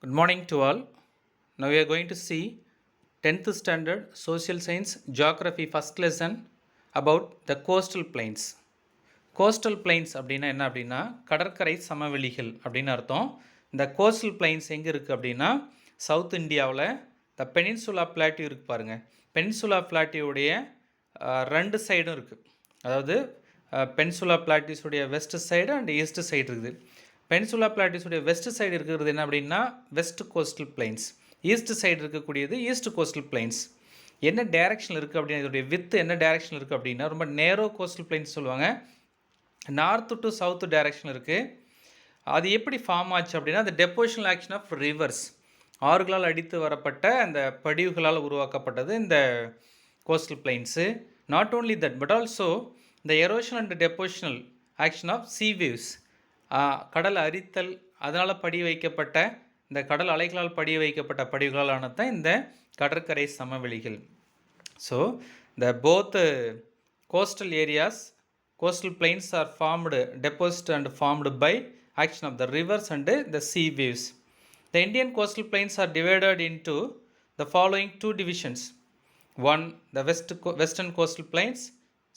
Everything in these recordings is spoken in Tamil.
Good morning to all. Now we are going to see 10th standard social science geography first lesson about the coastal plains. Coastal plains அப்படின்னா என்ன அப்படின்னா கடற்கரை சமவெளிகள் அப்படின்னு அர்த்தம். இந்த கோஸ்டல் பிளைன்ஸ் எங்கே இருக்குது அப்படின்னா சவுத் இந்தியாவில் த பெனின்சுலா பிளாட்டியூ இருக்குது பாருங்கள். பெனின்சுலா பிளாட்டியூடைய ரெண்டு சைடும் இருக்குது. அதாவது பெனின்சுலா பிளாட்டியூஸுடைய west side and east side இருக்குது. பெனின்சுலா பிளாட்டியூஸுடைய வெஸ்ட் சைடு இருக்கிறது என்ன அப்படின்னா west coastal plains. East side இருக்கக்கூடியது ஈஸ்ட் கோஸ்டல் பிளைன்ஸ். என்ன டைரக்ஷனில் இருக்குது அப்படின்னா இதோடைய வித்து என்ன டைரக்ஷனில் இருக்குது அப்படின்னா ரொம்ப நேரோ கோஸ்டல் பிளைன்ஸ் சொல்லுவாங்க. நார்த்து டு சவுத்து டைரக்ஷன் இருக்குது. அது எப்படி ஃபார்ம் ஆச்சு அப்படின்னா அந்த டெப்போஷனல் ஆக்ஷன் ஆஃப் ரிவர்ஸ், ஆறுகளால் அடித்து வரப்பட்ட அந்த படிவுகளால் உருவாக்கப்பட்டது இந்த coastal plains. Not only that but also இந்த erosion and depositional action of sea waves, கடல் அரித்தல் அதனால் படிய வைக்கப்பட்ட இந்த கடல் அலைகளால் படிய வைக்கப்பட்ட படிவுகளால் ஆனதான் இந்த கடற்கரை சமவெளிகள். So the both coastal areas, coastal plains are formed, deposited and formed by action of the rivers and the sea waves. The Indian coastal plains are divided into the following two divisions. One, the western coastal plains.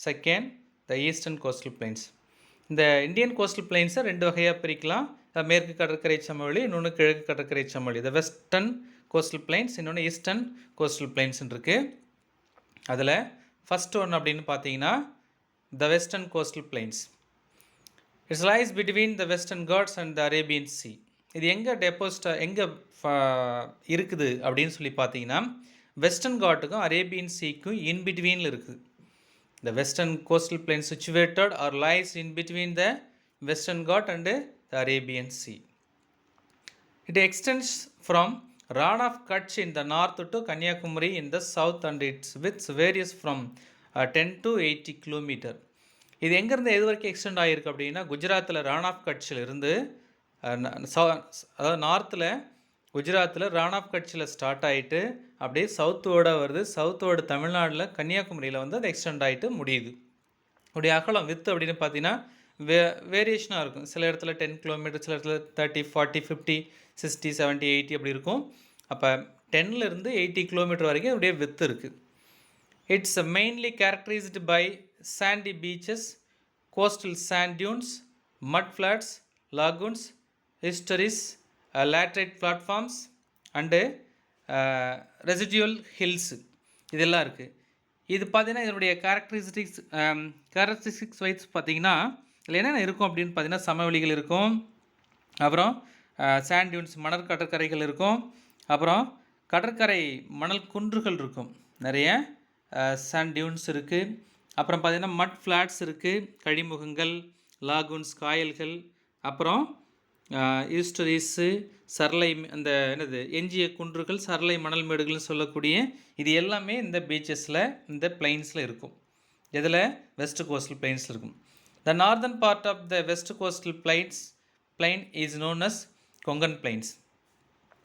Second, the eastern coastal plains. இந்த இந்தியன் கோஸ்டல் பிளைன்ஸை ரெண்டு வகையாக பிரிக்கலாம். மேற்கு கடற்கரை சமவெளி, இன்னொன்று கிழக்கு கடற்கரை சமவெளி. இந்த வெஸ்டர்ன் கோஸ்டல் பிளைன்ஸ், இன்னொன்று ஈஸ்டர்ன் கோஸ்டல் பிளைன்ஸ்ன்னு இருக்குது. அதில் ஃபஸ்ட் ஒன் அப்படின்னு பார்த்தீங்கன்னா the western coastal plains. It's lies between the Western Ghats and the Arabian Sea. இது எங்கே எங்கே இருக்குது அப்படின்னு சொல்லி பார்த்தீங்கன்னா வெஸ்டர்ன் காட்டுக்கும் அரேபியன் சீக்கும் இன் பிட்வீனில் இருக்குது. The western coastal plain situated or lies in between the Western Ghat and the Arabian Sea. It extends from Rann of Kutch in the north to Kanyakumari in the south and its width varies from 10 to 80 km. இது எங்கேருந்து எது வரைக்கும் எக்ஸ்டெண்ட் ஆகிருக்கு அப்படின்னா குஜராத்தில் ரான் ஆஃப் கட்சில் இருந்து அதாவது நார்த்தில் குஜராத்தில் ரான் ஆஃப் கட்சியில் ஸ்டார்ட் ஆகிட்டு அப்படியே சவுத்தோடு வருது. சவுத்தோடு தமிழ்நாட்டில் கன்னியாகுமரியில் வந்து அது எக்ஸ்டெண்ட் ஆகிட்டு முடியுது. அப்படி அகலம் வித்து அப்படின்னு பார்த்தீங்கன்னா வேரியேஷனாக இருக்கும். சில இடத்துல 10 கிலோமீட்டர், சில இடத்துல 30, 40, 50, 60, 70, 80 அப்படி இருக்கும். அப்போ 10லேருந்து 80 கிலோமீட்டர் வரைக்கும் அப்படியே வித்து இருக்குது. It's mainly characterized by sandy beaches, coastal sand dunes, mud flats, lagoons, estuaries, laterite platforms and residual hills இதெல்லாம் இருக்குது. இது பார்த்திங்கன்னா இதனுடைய கேரக்டரிஸ்டிக்ஸ் வைஸ் பார்த்திங்கன்னா இதில் என்னென்ன இருக்கும் அப்படின்னு பார்த்திங்கன்னா சமவெளிகள் இருக்கும், அப்புறம் சாண்ட் டியூன்ஸ் மணல் கடற்கரைகள் இருக்கும், அப்புறம் கடற்கரை மணல் குன்றுகள் இருக்கும், நிறைய சாண்ட் டியூன்ஸ் இருக்குது, அப்புறம் பார்த்திங்கன்னா மட் ஃப்ளாட்ஸ் இருக்குது, கழிமுகங்கள், லாகூன்ஸ் காயல்கள், அப்புறம் ஈஸ்டரிஸு சரளை அந்த என்னது எஞ்சிய குன்றுகள் சரளை மணல் மேடுகள்னு சொல்லக்கூடிய இது எல்லாமே இந்த பீச்சஸில் இந்த பிளைன்ஸில் இருக்கும். இதில் வெஸ்ட் கோஸ்டல் பிளைன்ஸில் இருக்கும். The northern part of the west coastal plain is known as Konkan plains.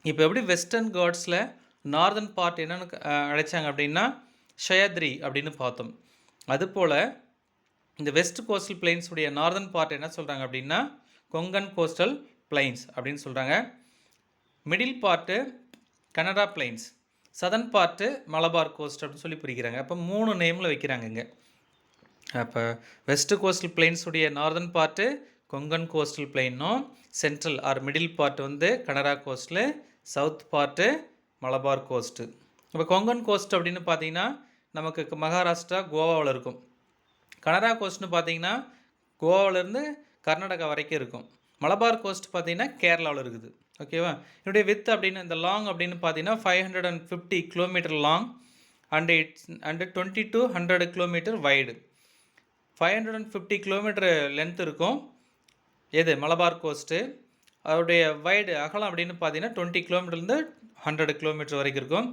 இப்போ எப்படி வெஸ்டர்ன் காட்ஸில் நார்தன் பார்ட் என்னென்னு அழைச்சாங்க அப்படின்னா ஷயாத்ரி அப்படின்னு பார்த்தோம். அதுபோல் இந்த வெஸ்ட் கோஸ்டல் பிளைன்ஸுடைய நார்தன் பார்ட் என்ன சொல்கிறாங்க அப்படின்னா கொங்கன் கோஸ்டல் பிளைன்ஸ் அப்படின்னு சொல்கிறாங்க. Middle part Kanara plains, southern part Malabar coast அப்படின்னு சொல்லி பிரிக்கிறாங்க. அப்போ 3 நேமில் வைக்கிறாங்க இங்கே. அப்போ வெஸ்ட் கோஸ்டல் பிளைன்ஸுடைய நார்தன் பார்ட்டு கொங்கன் கோஸ்டல் பிளைனும், சென்ட்ரல் ஆர் மிடில் பார்ட் வந்து கனடா கோஸ்டில், சவுத் பார்ட்டு மலபார் கோஸ்ட்டு. இப்போ கொங்கன் கோஸ்ட் அப்படின்னு பார்த்தீங்கன்னா நமக்கு மகாராஷ்டிரா கோவாவில் இருக்கும். கனடா கோஸ்ட்னு பார்த்தீங்கன்னா கோவாவிலேருந்து கர்நாடகா வரைக்கும் இருக்கும். மலபார் கோஸ்ட் பார்த்தீங்கன்னா கேரளாவில் இருக்குது. ஓகேவா? என்னுடைய வித் அப்படின்னு இந்த லாங் அப்படின்னு பார்த்தீங்கன்னா 550 kilometre long and 20 to 100 kilometre wide. 550 kilometre length இருக்கும் எது மலபார் கோஸ்ட்டு. அதோடைய வைடு அகலம் அப்படின்னு பார்த்தீங்கன்னா 20 கிலோமீட்டர்லேருந்து 100 கிலோமீட்டர் வரைக்கும் இருக்கும்.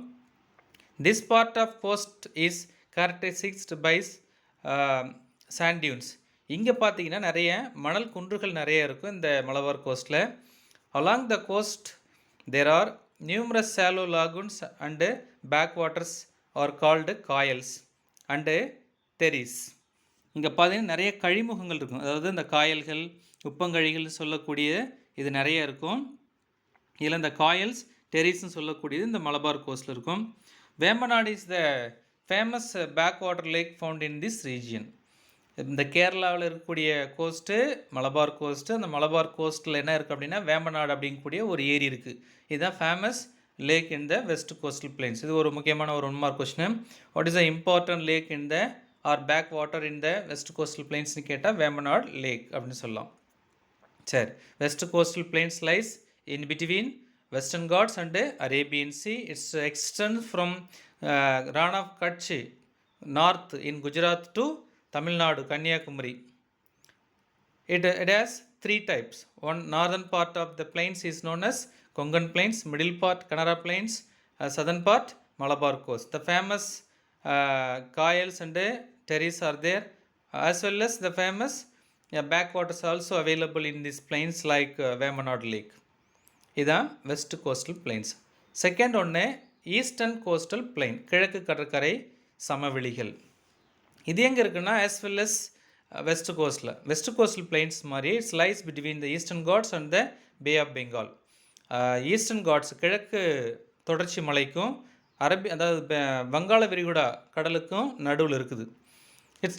This part of coast is characterized by sand dunes. இங்கே பார்த்தீங்கன்னா நிறைய மணல் குன்றுகள் நிறைய இருக்கும் இந்த மலபார் கோஸ்ட்டில். Along the coast there are numerous shallow lagoons and back waters are called kayals and teris. இங்கே பார்த்தீங்கன்னா நிறைய கழிமுகங்கள் இருக்கும். அதாவது இந்த காயல்கள் உப்பங்கழிகள்னு சொல்லக்கூடிய இது நிறைய இருக்கும். இதில் இந்த காயல்ஸ் டெரிஸ்ன்னு சொல்லக்கூடியது இந்த மலபார் கோஸ்ட்டில் இருக்கும். Vembanad is the famous backwater lake found in this region. இந்த கேரளாவில் இருக்கக்கூடிய கோஸ்ட்டு மலபார் கோஸ்ட்டு. அந்த மலபார் கோஸ்ட்டில் என்ன இருக்குது அப்படின்னா வேம்பநாடு அப்படிங்கக்கூடிய ஒரு ஏரி இருக்குது. இதுதான் famous lake in the west coastal plains. இது ஒரு முக்கியமான ஒரு 1 mark question. What is the important lake in the or back water in the west coastal பிளைன்ஸ்னு கேட்டால் வேம்பநாடு லேக் அப்படின்னு சொல்லலாம். சரி, west coastal plains lies in between Western Ghats and Arabian Sea. It's extend from Rann of Kutch north in Gujarat to Tamil Nadu, Kanyakumari. It has 3 types. One, northern part of the plains is known as Konkan Plains, middle part Kannada Plains, southern part Malabar Coast. The famous coils and terraces are there, as well as the famous backwaters also available in these plains like Vemanad Lake. இதான் வெஸ்ட் கோஸ்டல் பிளைன்ஸ். செகண்ட் ஒன்று ஈஸ்டர்ன் கோஸ்டல் பிளைன், கிழக்கு கடற்கரை சமவெளிகள். இது எங்கே இருக்குன்னா as well as வெஸ்ட் கோஸ்டில் வெஸ்ட் கோஸ்டல் பிளைன்ஸ் மாதிரி its lies between the eastern ghats and the bay of Bengal. Eastern ghats கிழக்கு தொடர்ச்சி மலைக்கும் அதாவது வங்காள விரிகுடா கடலுக்கும் நடுவில் இருக்குது. It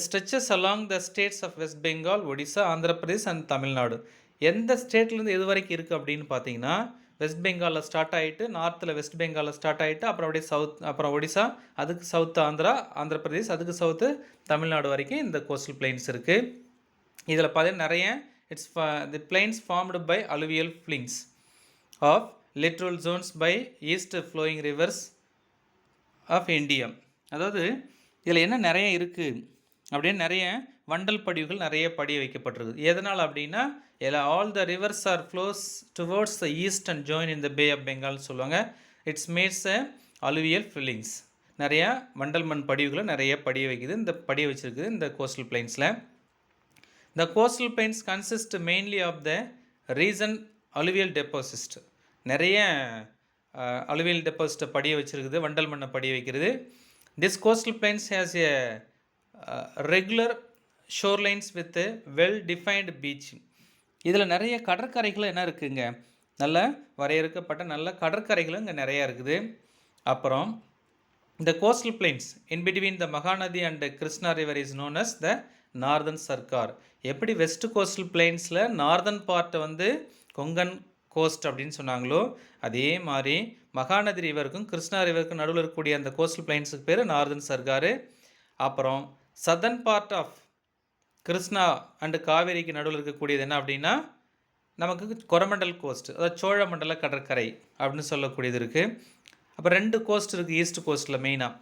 stretches along the states of West Bengal, Odisha, Andhra Pradesh and Tamil Nadu. எந்த ஸ்டேட்லேருந்து எது வரைக்கும் இருக்குது அப்படின்னு பார்த்தீங்கன்னா வெஸ்ட் பெங்காலில் ஸ்டார்ட் ஆகிட்டு நார்த்தில் வெஸ்ட் பெங்காலில் ஸ்டார்ட் ஆகிட்டு அப்புறம் அப்படியே சவுத், அப்புறம் ஒடிசா, அதுக்கு சவுத்து ஆந்திர பிரதேஷ், அதுக்கு சவுத்து தமிழ்நாடு வரைக்கும் இந்த கோஸ்டல் பிளைன்ஸ் இருக்குது. இதில் பார்த்தீங்கன்னா நிறைய the plains formed by alluvial fillings of littoral zones by east flowing rivers of India. அதாவது இதில் என்ன நிறைய இருக்குது அப்படின்னு நிறைய வண்டல் படிவுகள் நிறைய படிய வைக்கப்பட்டிருக்கு. எதனால் அப்படின்னா all the rivers are flows towards the east and join in the bay of பெங்கால்னு சொல்லுவாங்க. Its made alluvial fillings. நிறையா வண்டல் மண் படிவுகளை நிறைய படிய வைக்குது, இந்த படிய வச்சுருக்குது இந்த கோஸ்டல் பிளைன்ஸில். The coastal plains consist mainly of the recent alluvial deposit. நிறைய அலுவியல் டெபாசிட்டை படிய வச்சுருக்குது, வண்டல் மண்ணை படிய வைக்கிறது. This coastal plains has a regular shorelines with well defined beach. இதில் நிறைய கடற்கரைகளும் என்ன இருக்குதுங்க, நல்ல வரையறுக்கப்பட்ட நல்ல கடற்கரைகளும் இங்கே நிறையா இருக்குது. அப்புறம் இந்த coastal plains in between the Mahanadi and Krishna river is known as the Northern Circar. எப்படி வெஸ்ட் கோஸ்டல் பிளைன்ஸில் நார்தன் பார்ட்டை வந்து கொங்கன் கோஸ்ட் அப்படின்னு சொன்னாங்களோ அதே மாதிரி மகாநதி ரிவருக்கும் கிருஷ்ணா ரிவருக்கும் நடுவில் இருக்கக்கூடிய அந்த கோஸ்டல் பிளைன்ஸுக்கு பேர் நார்தன் சர்க்கார். அப்புறம் southern part of Krishna and காவேரிக்கு நடுவில் இருக்கக்கூடியது என்ன அப்படின்னா நமக்கு கொரமண்டல் கோஸ்ட், அதாவது சோழமண்டல கடற்கரை அப்படின்னு சொல்லக்கூடியது இருக்குது. அப்போ 2 கோஸ்ட் இருக்குது ஈஸ்ட் கோஸ்ட்டில். மெயினாக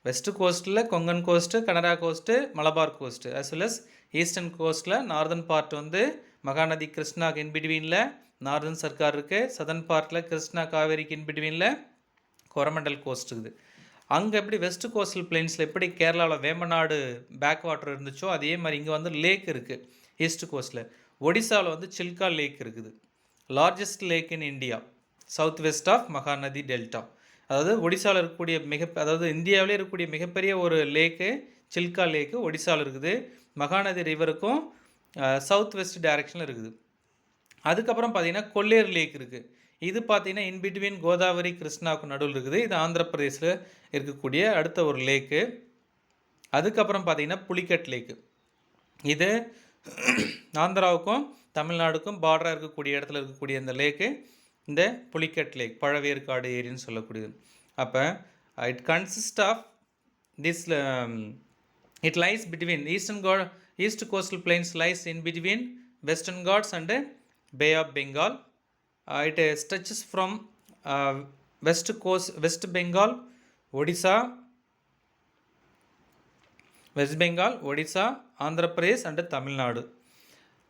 west கோஸ்ட்டில் Konkan ghost, Canara ghost, Malabar ghost, as well as eastern கோஸ்ட்டில் northern part வந்து மகாநதி கிருஷ்ணாக்கு இன்பிட்வீனில் நார்தன் சர்க்கார் இருக்குது. சதர்ன் பார்ட்டில் கிருஷ்ணா காவேரிக்கு இன்பிட்வீனில் கொரமண்டல் கோஸ்ட் இருக்குது. அங்கே எப்படி வெஸ்ட் கோஸ்டல் பிளைன்ஸில் எப்படி கேரளாவில் வேம்பநாடு பேக் வாட்டர் இருந்துச்சோ அதே மாதிரி இங்கே வந்து லேக் இருக்குது ஈஸ்ட் கோஸ்ட்டில். ஒடிசாவில் வந்து சில்கா லேக் இருக்குது, largest lake in India, south west of Mahanadi delta. அதாவது ஒடிசாவில் இருக்கக்கூடிய அதாவது இந்தியாவிலே இருக்கக்கூடிய மிகப்பெரிய ஒரு லேக்கு சில்கா லேக்கு ஒடிசாவில் இருக்குது. மகாநதி ரிவருக்கும் சவுத் வெஸ்ட் டைரக்ஷனில் இருக்குது. அதுக்கப்புறம் பார்த்திங்கன்னா கொல்லேர் லேக் இருக்குது. இது பார்த்திங்கன்னா இன்பிட்வீன் கோதாவரி கிருஷ்ணாவுக்கு நடுவில் இருக்குது. இது ஆந்திர பிரதேசில் இருக்கக்கூடிய அடுத்த ஒரு லேக்கு. அதுக்கப்புறம் பார்த்திங்கன்னா புலிக்கட் லேக்கு. இது ஆந்திராவுக்கும் தமிழ்நாடுக்கும் பார்டராக இருக்கக்கூடிய இடத்துல இருக்கக்கூடிய இந்த லேக்கு இந்த புலிக்கட் லேக், பழவேற்காடு ஏரின்னு சொல்லக்கூடியது. அப்போ it consist of this it lies between east coastal plains lies in between Western Ghats and Bay of Bengal. It stretches from west coast, West Bengal, Odisha, Andhra Pradesh and Tamil Nadu.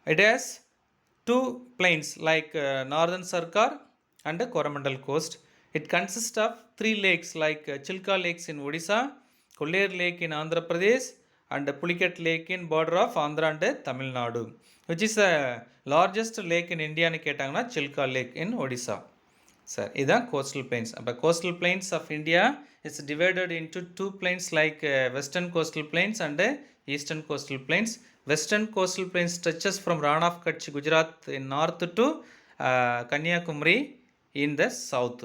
It has 2 plains like Northern Sarkar and Coromandel coast. It consists of 3 lakes like Chilka lakes in Odisha, Kolleru lake in Andhra Pradesh and Pulikat lake in border of Andhra and Tamil Nadu. Which is the largest lake in India னு கேட்டாங்கன்னா Chilka lake in Odisha. Sir இதுதான் கோஸ்டல் பிளைன்ஸ். அப்போ coastal plains of India it's divided into 2 plains like western coastal plains and eastern coastal plains. Western coastal plains stretches from Rann of Kutch Gujarat in north to Kanyakumari in the south.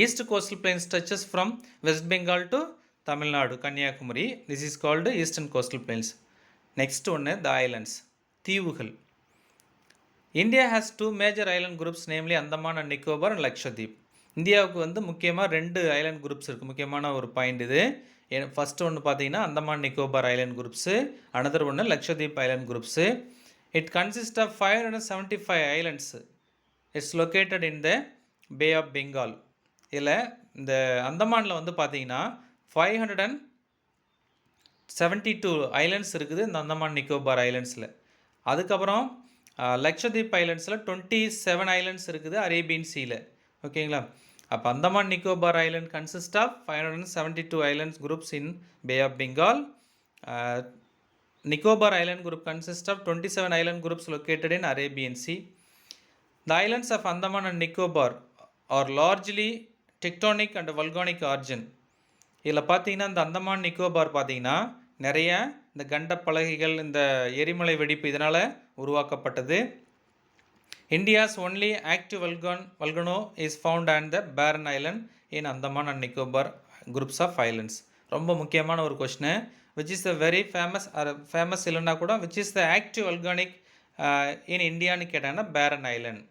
East coastal plain stretches from West Bengal to Tamil Nadu, Kanyakumari. This is called eastern coastal plains. Next one, the islands. தீவுகள். India has two major island groups, namely Andaman and Nicobar and Lakshadweep. இந்தியாவுக்கு வந்து முக்கியமாக 2 ஐலண்ட் குரூப்ஸ் இருக்குது. முக்கியமான ஒரு பாயிண்ட் இது. ஃபஸ்ட்டு ஒன்று பார்த்தீங்கன்னா Andaman Nicobar island groups, another ஒன்று Lakshadweep island groups. It consist of 575 islands. Its located in the bay of Bengal. இதில் இந்த அந்தமானில் வந்து பார்த்தீங்கன்னா 572 ஐலண்ட்ஸ் இருக்குது இந்த அந்தமான் நிக்கோபார் ஐலண்ட்ஸில். அதுக்கப்புறம் லக்ஷதீப் ஐலண்ட்ஸில் 27 ஐலண்ட்ஸ் இருக்குது அரேபியன் சீல. ஓகேங்களா? அப்போ Andaman Nicobar island consist of 572 islands groups in Bay of Bengal. Nicobar island group consist of 27 island groups located in Arabian Sea. The islands of Andaman and Nicobar are largely tectonic and volcanic origin. இதில் பார்த்தீங்கன்னா இந்த அந்தமான் நிக்கோபார் பார்த்தீங்கன்னா நிறைய இந்த கண்டப்பலகைகள், இந்த எரிமலை வெடிப்பு இதனால் உருவாக்கப்பட்டது. India's only active volcano is found on the Barren Island in Andaman and Nicobar groups of islands. ரொம்ப முக்கியமான ஒரு question. which is the very famous இல்லைன்னா கூட which is the active volcanic in இந்தியான்னு கேட்டாங்கன்னா பேரன் ஐலண்ட்.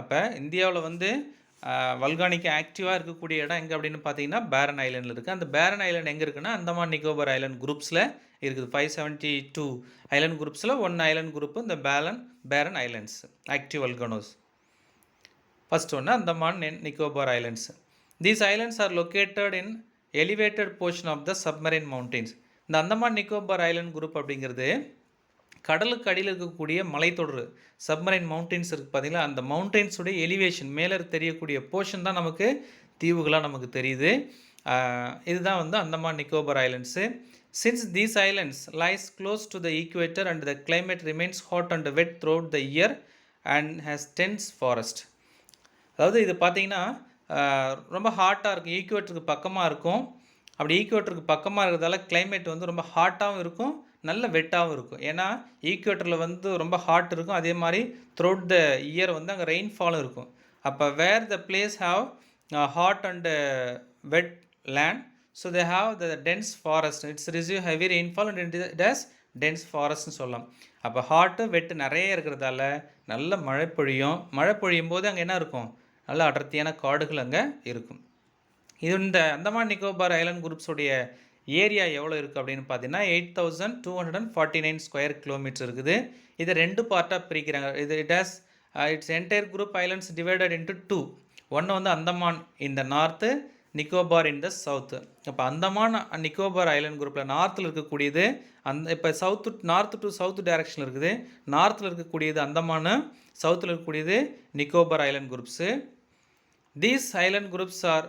அப்போ இந்தியாவில் வந்து வல்கானிக் ஆக்டிவாக இருக்கக்கூடிய இடம் எங்கே அப்படின்னு பார்த்தீங்கன்னா பேரன் ஐலண்டில் இருக்குது. அந்த பேரன் ஐலண்ட் எங்கே இருக்குன்னா அந்தமான் நிக்கோபார் ஐலண்ட் குரூப்ஸில் இருக்குது. 572 ஐலண்ட் குரூப்ஸில் 1 ஐலண்ட் குரூப்பு இந்த பேரன் ஐலண்ட்ஸ் ஆக்டிவ் வல்கனோஸ். ஃபஸ்ட் ஒன்று Andaman Nicobar islands. These islands are located in elevated portion of the submarine mountains. இந்த அந்தமான் நிக்கோபார் ஐலண்ட் குரூப் அப்படிங்கிறது கடலுக்கு அடியில் இருக்கக்கூடிய மலைத்தொடர் சப்மரைன் மவுண்டெயின்ஸ் இருக்குது பார்த்தீங்களா, அந்த மவுண்டெயின்ஸுடைய எலிவேஷன் மேலே தெரியக்கூடிய போர்ஷன் தான் நமக்கு தீவுகளாக நமக்கு தெரியுது. இதுதான் வந்து Andaman Nicobar islands. Since these islands lies close to the equator and the climate remains hot and wet through the year and has dense forest. அதாவது இது பார்த்திங்கன்னா ரொம்ப ஹாட்டாக இருக்கும், ஈக்குவேட்டருக்கு பக்கமாக இருக்கும். அப்படி ஈக்குவேட்டருக்கு பக்கமாக இருக்கிறதால கிளைமேட் வந்து ரொம்ப ஹாட்டாகவும் இருக்கும், நல்ல வெட்டாகவும் இருக்கும். ஏன்னா ஈக்குவேட்டரில் வந்து ரொம்ப ஹாட் இருக்கும், அதே மாதிரி த்ரூட் த இயர் வந்து அங்கே ரெயின்ஃபாலும் இருக்கும். அப்போ where the place have hot and wet land, so they have the dense forest. Its receive heavy rainfall and it has dense ஃபாரஸ்ட்னு சொல்லலாம். அப்போ ஹாட்டு வெட்டு நிறைய இருக்கிறதால நல்ல மழை பொழியும். மழை பொழியும் போது அங்கே என்ன இருக்கும், நல்ல அடர்த்தியான காடுகள் அங்கே இருக்கும். இது இந்த அந்தமான் நிக்கோபார் ஐலண்ட் குரூப்ஸுடைய ஏரியா எவ்வளோ இருக்குது அப்படின்னு பார்த்தீங்கன்னா 8249 ஸ்கொயர் கிலோமீட்டர் இருக்குது. இதை 2 பார்ட்டாக பிரிக்கிறாங்க. இது it's entire group islands divided into 2. ஒன்று வந்து அந்தமான் இந்த நார்த்து, நிக்கோபார் இன் த சவுத்து. அப்போ அந்தமான் நிக்கோபார் ஐலண்ட் குரூப்பில் நார்த்தில் இருக்கக்கூடியது இப்போ நார்த்து டு சவுத்து டைரக்ஷனில் இருக்குது. நார்த்தில் இருக்கக்கூடியது அந்தமான், சவுத்தில் இருக்கக்கூடியது Nicobar island groups. These island groups are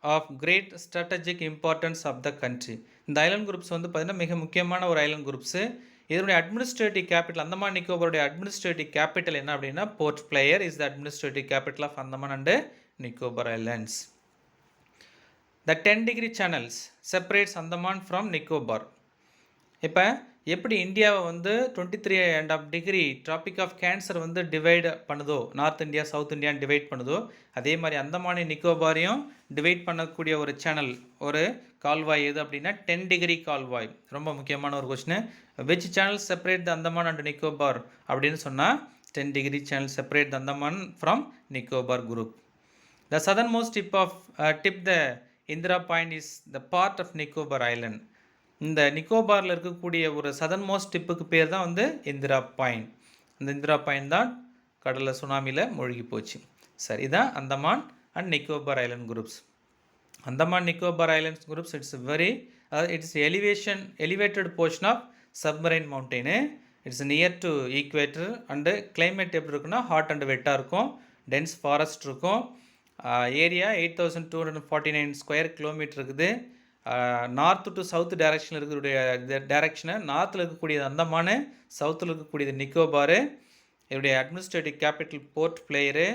of great strategic importance of the country. இந்த ஐலண்ட் குரூப்ஸ் வந்து பார்த்திங்கன்னா மிக முக்கியமான ஒரு ஐலண்ட் குரூப்ஸு. இதனுடைய அட்மினிஸ்ட்ரேட்டிவ் கேபிட்டல் அந்தமான் நிக்கோபாருடைய அட்மினிஸ்ட்ரேட்டிவ் கேபிட்டல் என்ன அப்படின்னா Port Blair is the administrative capital of Andaman and Nicobar islands. The 10-degree channels separates Andaman from Nicobar. இப்போ எப்படி இந்தியாவை வந்து 23.5 டிகிரி ட்ராபிக் ஆஃப் கேன்சர் வந்து டிவைட் பண்ணுதோ, நார்த் இந்தியா சவுத் இந்தியான்னு டிவைட் பண்ணுதோ, அதே மாதிரி அந்தமான் நிக்கோபாரையும் டிவைட் பண்ணக்கூடிய ஒரு சேனல், ஒரு கால்வாய் எது அப்படின்னா 10-degree கால்வாய். ரொம்ப முக்கியமான ஒரு question. Which channel separate the Andaman and Nicobar அப்படின்னு சொன்னால் 10-degree channel separate the Andaman from Nicobar group. The southernmost tip the Indira point is the part of Nicobar island. இந்த நிக்கோபாரில் இருக்கக்கூடிய ஒரு சதர்ன்மோஸ்ட் டிப்புக்கு பேர் தான் வந்து இந்திரா பாயிண்ட். அந்த இந்திரா பாயிண்ட் தான் கடலில் சுனாமியில் மூழ்கி போச்சு. சரி, இதான் Andaman and Nicobar island groups. Andaman Nicobar islands groups it's elevated portion of submarine mountain. It's near to equator and climate எப்படி இருக்குன்னா ஹாட் அண்ட் வெட்டாக இருக்கும், டென்ஸ் ஃபாரஸ்ட் இருக்கும். ஏரியா 8249 ஸ்கொயர் கிலோமீட்டர் இருக்குது. நார்த்து டு சவுத்து டைரக்ஷனில் இருக்கக்கூடிய டைரக்ஷனை நார்த்தில் இருக்கக்கூடியது அந்தமான், சவுத்தில் இருக்கக்கூடியது நிக்கோபாரு. இதோடைய அட்மினிஸ்ட்ரேட்டிவ் கேபிட்டல் போர்ட் பிளேயரு.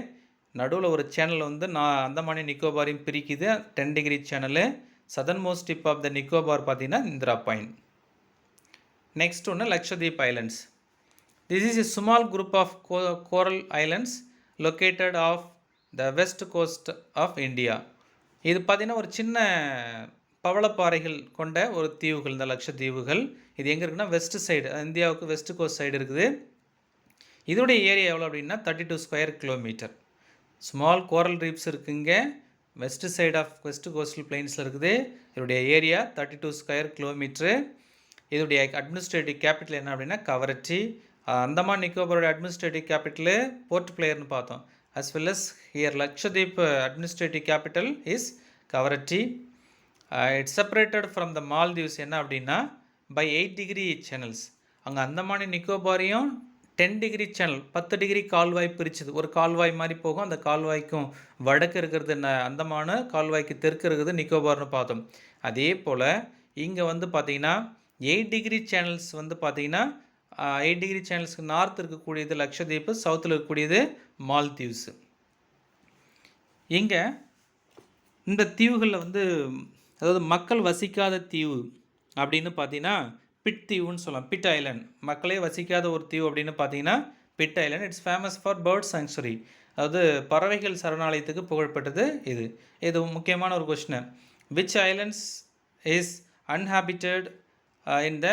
நடுவில் ஒரு சேனல் வந்து அந்தமானையும் நிக்கோபாரையும் பிரிக்குது, 10-degree channel. Southernmost tip of the Nicobar பார்த்தீங்கன்னா இந்திரா பாயிண்ட். நெக்ஸ்ட் ஒன்று Lakshadweep islands. This is a small group of coral islands located off the west coast of India. இது பார்த்திங்கன்னா ஒரு சின்ன பவளப்பாறைகள் கொண்ட ஒரு தீவுகள், இந்த லட்சத்தீவுகள். இது எங்கே இருக்குன்னா வெஸ்ட் சைடு, இந்தியாவுக்கு வெஸ்ட் கோஸ்ட் சைடு இருக்குது. இதோடைய ஏரியா எவ்வளோ அப்படின்னா 32 square kilometre. Small coral reefs இருக்குங்க, west side of west coastal பிளைன்ஸில் இருக்குது. இதோடைய ஏரியா 32 ஸ்கொயர் கிலோமீட்ரு. இதோடைய அட்மினிஸ்ட்ரேட்டிவ் கேபிட்டல் என்ன அப்படின்னா கவரட்டி. அந்தமான் நிக்கோபரோட அட்மினிஸ்ட்ரேட்டிவ் கேபிட்டலு போர்ட் பிளேயர்னு பார்த்தோம். as well as here Lakshadweep administrative capital is Kavaratti. It's separated from the Maldives என்ன அப்படின்னா by 8 degree channels. அங்கே அந்தமான் நிக்கோபாரையும் 10 டிகிரி சேனல் 10 டிகிரி கால்வாய் பிரிச்சுது. ஒரு கால்வாய் மாதிரி போகும், அந்த கால்வாய்க்கும் வடக்கு இருக்கிறது அந்தமான, கால்வாய்க்கு தெற்கு இருக்கிறது நிக்கோபார்னு பார்த்தோம். அதே போல் இங்கே வந்து பார்த்திங்கன்னா 8 டிகிரி சேனல்ஸ் வந்து பார்த்திங்கன்னா 8 டிகிரி சேனல்ஸ்க்கு நார்த் இருக்கக்கூடியது லக்ஷதீப், சவுத்தில் இருக்கக்கூடியது மால்தீவ்ஸு. இங்கே இந்த தீவுகளில் வந்து அதாவது மக்கள் வசிக்காத தீவு அப்படின்னு பார்த்தீங்கன்னா பிட் தீவுன்னு சொல்லலாம். பிட் ஐலண்ட், மக்களே வசிக்காத ஒரு தீவு அப்படின்னு பார்த்தீங்கன்னா Pitti island. Its famous for bird sanctuary, அதாவது பறவைகள் சரணாலயத்துக்கு புகழ்பெற்றது இது. இது முக்கியமான ஒரு question. Which islands is uninhabited in the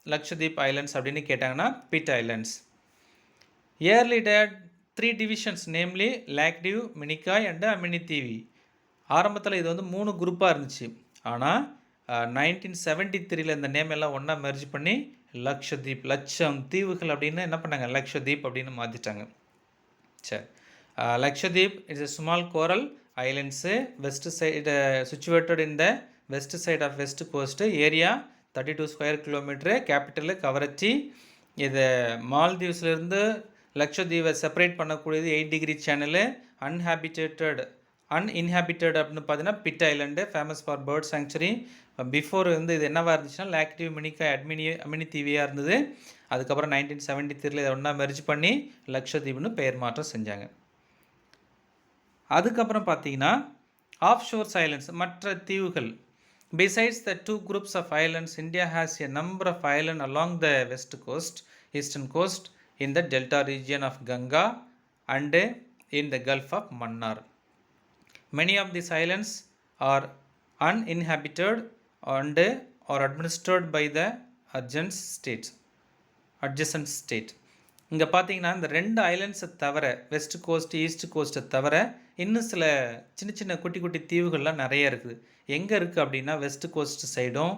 Lakshadweep islands அப்படின்னு கேட்டாங்கன்னா Pitti islands. Early date 3 divisions, namely Laccadive, Minicoy and Amindivi. ஆரம்பத்தில் இது வந்து 3 குரூப்பாக இருந்துச்சு. ஆனால் 1973 இந்த நேம் எல்லாம் ஒன்றா மெர்ஜ் பண்ணி லக்ஷதீப், லட்சம் தீவுகள் அப்படின்னு என்ன பண்ணாங்க, லக்ஷதீப் அப்படின்னு மாற்றிட்டாங்க. சரி, Lakshadweep its a small coral islands, west side situated in the west side of west coast, area 32 square kilometre, capital Kavaratti. இது மால்தீவ்ஸ்லேருந்து லக்ஷதீவை செப்பரேட் பண்ணக்கூடியது 8 டிகிரி சேனலு. அன்இன்ஹாபிட்டட் அப்படின்னு பார்த்தீங்கன்னா Pitti island, famous for bird sanctuary. Before வந்து இது என்னவாக இருந்துச்சுன்னா லாக்டிவ், மினிகா, அமினித்தீவியாக இருந்தது. அதுக்கப்புறம் 1973 இதை ஒன்றா மெர்ஜ் பண்ணி லக்ஷதீப்னு பெயர் மாற்றம் செஞ்சாங்க. அதுக்கப்புறம் பார்த்தீங்கன்னா ஆஃப் ஷோர்ஸ் ஐலண்ட்ஸ், மற்ற தீவுகள். Besides the 2 groups of islands, India has a number of islands along the west coast, eastern coast, in the delta region of Ganga and in the Gulf of Mannar. Many of these islands are uninhabited and are administered by the adjacent state. இங்கே பார்த்தீங்கன்னா இந்த 2 ஐலண்ட்ஸை தவிர, வெஸ்ட் கோஸ்ட், ஈஸ்ட் கோஸ்ட்டை தவிர இன்னும் சில சின்ன சின்ன குட்டி குட்டி தீவுகள்லாம் நிறைய இருக்குது. எங்கே இருக்குது அப்படின்னா வெஸ்ட் கோஸ்ட் சைடும்,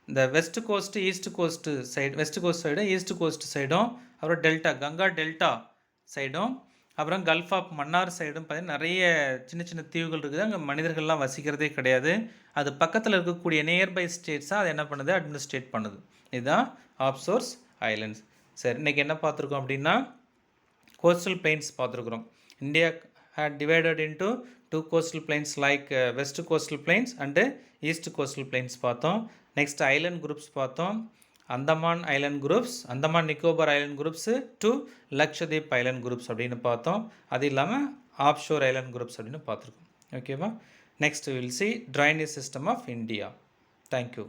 இந்த west coast, east coast side, west coast சைடும் ஈஸ்ட் கோஸ்ட் சைடும், அப்புறம் டெல்டா, கங்கா டெல்டா சைடும், அப்புறம் கல்ஃப் ஆஃப் மன்னார் சைடும் பார்த்தீங்கன்னா நிறைய சின்ன சின்ன தீவுகள் இருக்குது. அங்கே மனிதர்கள்லாம் வசிக்கிறதே கிடையாது. அது பக்கத்தில் இருக்கக்கூடிய நியர்பை ஸ்டேட்ஸாக அது என்ன பண்ணுது, அட்மினிஸ்ட்ரேட் பண்ணுது. இதுதான் ஆஃப் ஷோர்ஸ் ஐலண்ட்ஸ். சரி, இன்றைக்கி என்ன பார்த்துருக்கோம் அப்படின்னா கோஸ்டல் பிளைன்ஸ் பார்த்துருக்குறோம். India had divided into 2 coastal plains like west coastal plains and east coastal plains பார்த்தோம். நெக்ஸ்ட் ஐலண்ட் குரூப்ஸ் பார்த்தோம். Andaman Island groups, Andaman Nicobar island groups, 2 Lakshadweep Island groups அப்படின்னு பார்த்தோம். அது இல்லாமல் ஆஃப் ஷோர் ஐலண்ட் குரூப்ஸ் அப்படின்னு பார்த்துருக்கோம். ஓகேவா? Next will see drainage system of India. Thank you.